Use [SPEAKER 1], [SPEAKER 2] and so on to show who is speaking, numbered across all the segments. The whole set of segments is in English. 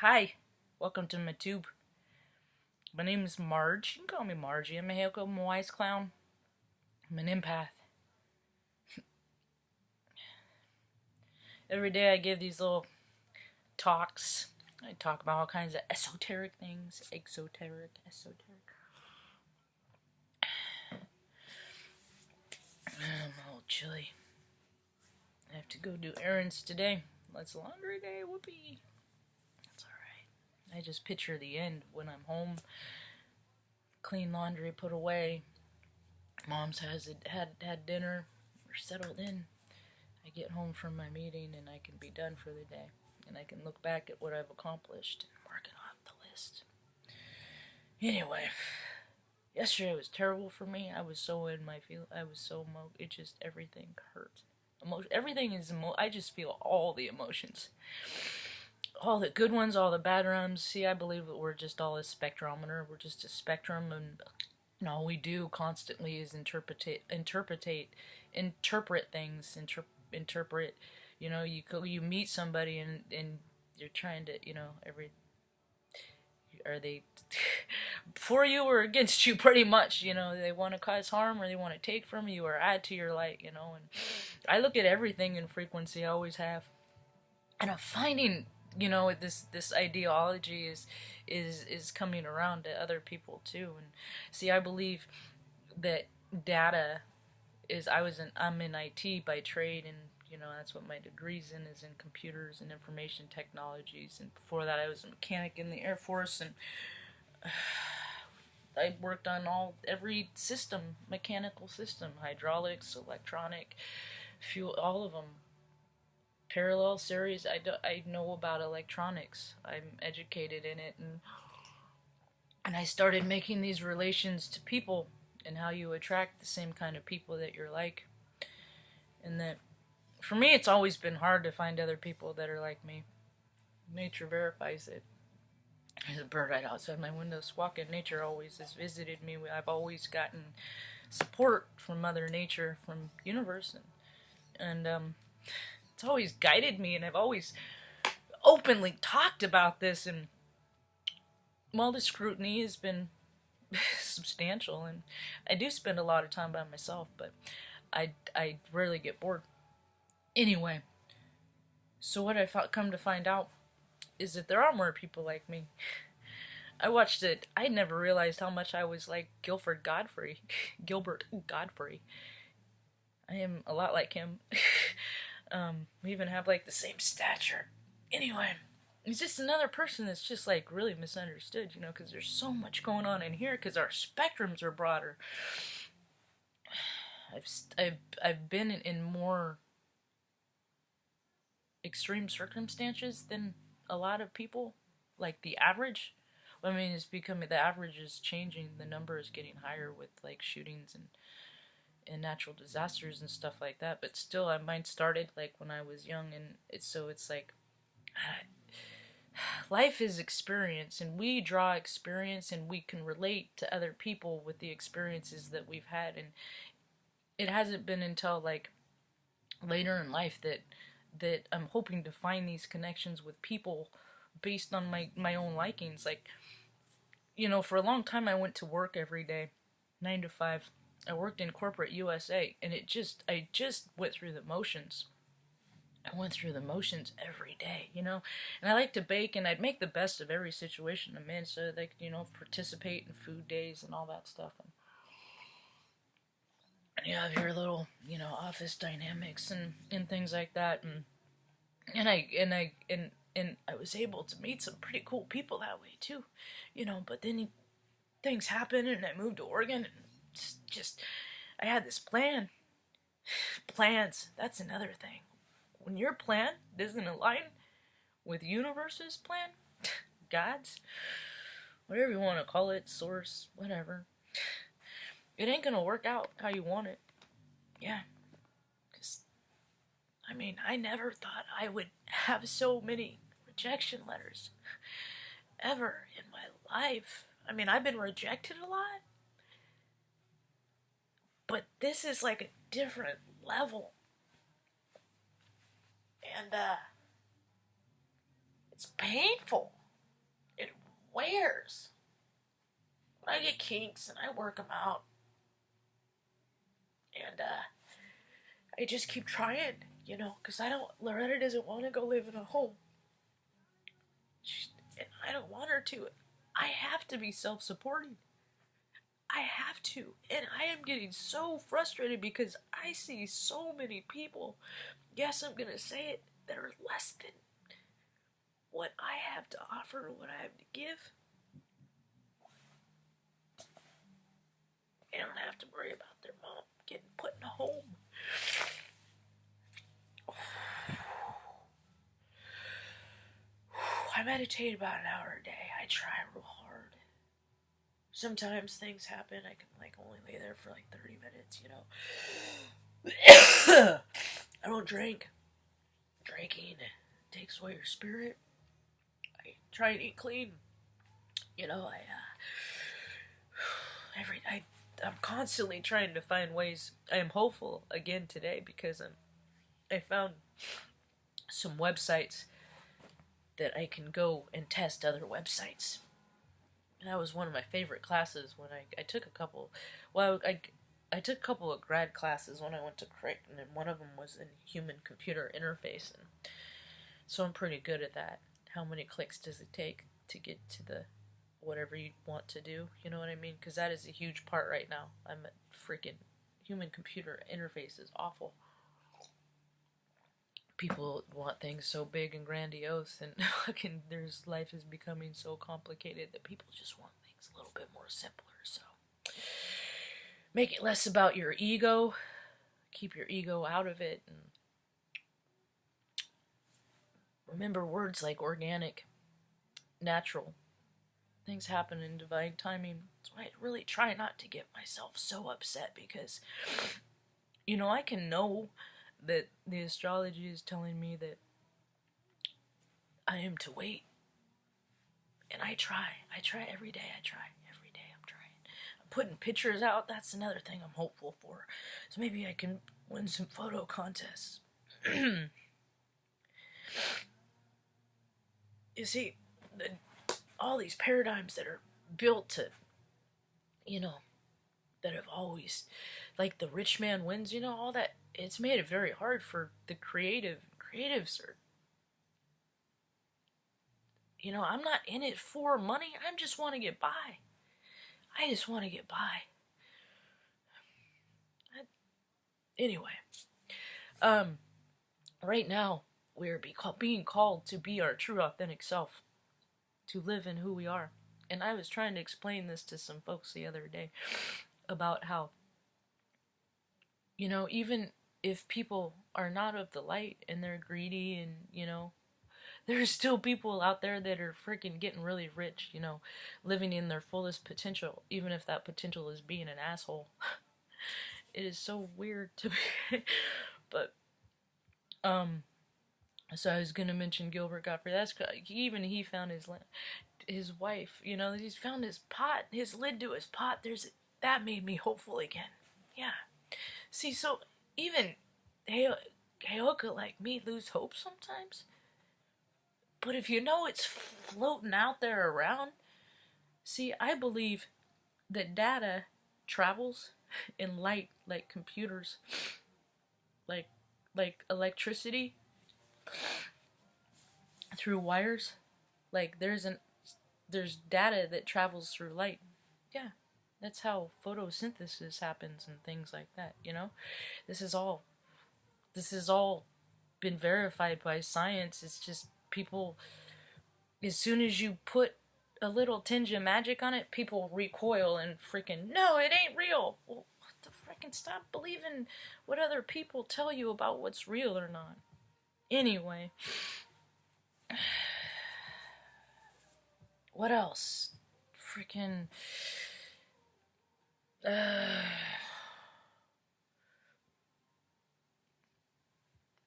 [SPEAKER 1] Hi, welcome to my tube. My name is Marge. You can call me Margie. I'm a Heiko, I'm a wise clown. I'm an empath. Every day I give these little talks. I talk about all kinds of esoteric things. Esoteric. I'm a little chilly. I have to go do errands today. It's a laundry day. Whoopee. That's alright. I just picture the end when I'm home. Clean laundry put away. Mom's had dinner. We're settled in. I get home from my meeting and I can be done for the day. And I can look back at what I've accomplished and mark it off the list. Anyway, yesterday was terrible for me. I was so in my feel. I was so it just everything hurt. Everything is I just feel all the emotions. All the good ones, all the bad ones. See, I believe that we're just all a spectrometer. We're just a spectrum, and all we do constantly is interpret things, interpret. You know, you meet somebody and you're trying to, are they for you or against you? Pretty much, they want to cause harm or they want to take from you or add to your light. And I look at everything in frequency. I always have, and I'm finding, this ideology is coming around to other people too. And see, I believe that data is I'm in IT by trade, and that's what my degree's in, is in computers and information technologies. And before that I was a mechanic in the Air Force, and I worked on every system, mechanical system, hydraulics, electronic, fuel, all of them. Parallel series, I know about electronics. I'm educated in it, and I started making these relations to people and how you attract the same kind of people that you're like. And that, for me, it's always been hard to find other people that are like me. Nature verifies it. There's a bird right outside my window squawking. Nature always has visited me. I've always gotten support from Mother Nature, from universe, and it's always guided me, and I've always openly talked about this, and the scrutiny has been substantial, and I do spend a lot of time by myself, but I rarely get bored. Anyway, so what I've come to find out is that there are more people like me. I watched it. I never realized how much I was like Gilbert Godfrey. I am a lot like him. We even have like the same stature. Anyway, he's just another person that's just like really misunderstood, because there's so much going on in here because our spectrums are broader. I've been in more extreme circumstances than a lot of people, like the average. I mean, the average is changing. The number is getting higher with like shootings and natural disasters and stuff like that. But still, mine started like when I was young, and it's like life is experience, and we draw experience, and we can relate to other people with the experiences that we've had. And it hasn't been until like later in life that I'm hoping to find these connections with people based on my own likings. Like, for a long time I went to work every day, 9 to 5. I worked in corporate USA, and I just went through the motions. I went through the motions every day, and I like to bake, and I'd make the best of every situation I'm in, so they could, participate in food days and all that stuff. And you have your little, office dynamics and things like that, and I was able to meet some pretty cool people that way too, but then things happened, and I moved to Oregon, and I had this plan. Plans, that's another thing. When your plan doesn't align with universe's plan, God's, whatever you want to call it, source, whatever, it ain't gonna work out how you want it. Yeah. I never thought I would have so many rejection letters ever in my life. I've been rejected a lot, but this is like a different level. And it's painful. wears. When I get kinks and I work them out, and I just keep trying, you know, because Loretta doesn't want to go live in a home. And I don't want her to. I have to be self-supporting. I have to. And I am getting so frustrated because I see so many people, yes, I'm going to say it, that are less than what I have to offer, what I have to give. They don't have to worry about their mom getting put in a home. I meditate about an hour a day. I try real hard. Sometimes things happen. I can only lay there for 30 minutes, you know. I don't drink. Drinking takes away your spirit. I try and eat clean. You know, I'm constantly trying to find ways. I am hopeful again today because I found some websites that I can go and test other websites. That was one of my favorite classes when I took a couple. Well, I took a couple of grad classes when I went to Creighton, and one of them was in human-computer interface, and so I'm pretty good at that. How many clicks does it take to get to the whatever you want to do? You know what I mean? Because that is a huge part right now. I'm at freaking human-computer interface is awful. People want things so big and grandiose, and life is becoming so complicated that people just want things a little bit more simpler. So make it less about your ego, keep your ego out of it, and remember words like organic, natural. Things happen in divine timing. So I really try not to get myself so upset because, you know, I can know that the astrology is telling me that I am to wait. And I try every day. I'm trying. I'm putting pictures out. That's another thing I'm hopeful for. So maybe I can win some photo contests. You see, all these paradigms that are built to, you know, that have always, like the rich man wins, you know, all that, it's made it very hard for the creatives are, you know, I'm not in it for money. I just want to get by. Anyway, right now we're being called to be our true authentic self, to live in who we are. And I was trying to explain this to some folks the other day about how, you know, even if people are not of the light and they're greedy and, you know, there's still people out there that are freaking getting really rich, you know, living in their fullest potential, even if that potential is being an asshole. It is so weird to be, but, so I was gonna mention Gilbert Gottfried. He found his wife, you know, he's found his lid to his pot. That made me hopeful again. Yeah. See, so even Heyoka like me lose hope sometimes. But if you know it's floating out there around, see, I believe that data travels in light, like computers, like electricity through wires. Like there's data that travels through light. Yeah, that's how photosynthesis happens and things like that. You know, this is all been verified by science. It's just people, as soon as you put a little tinge of magic on it, people recoil and freaking, no, it ain't real. Well, what the freaking, stop believing what other people tell you about what's real or not. Anyway, what else? Freaking,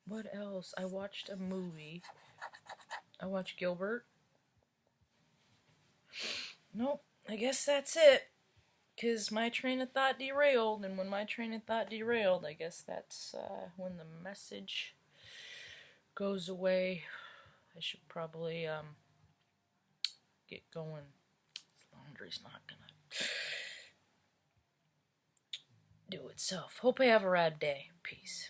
[SPEAKER 1] what else? I watched a movie. I watched Gilbert. Nope, I guess that's it. Because my train of thought derailed, and when my train of thought derailed, I guess that's when the message goes away. I should probably get going. Laundry's not gonna do itself. Hope I have a rad day. Peace.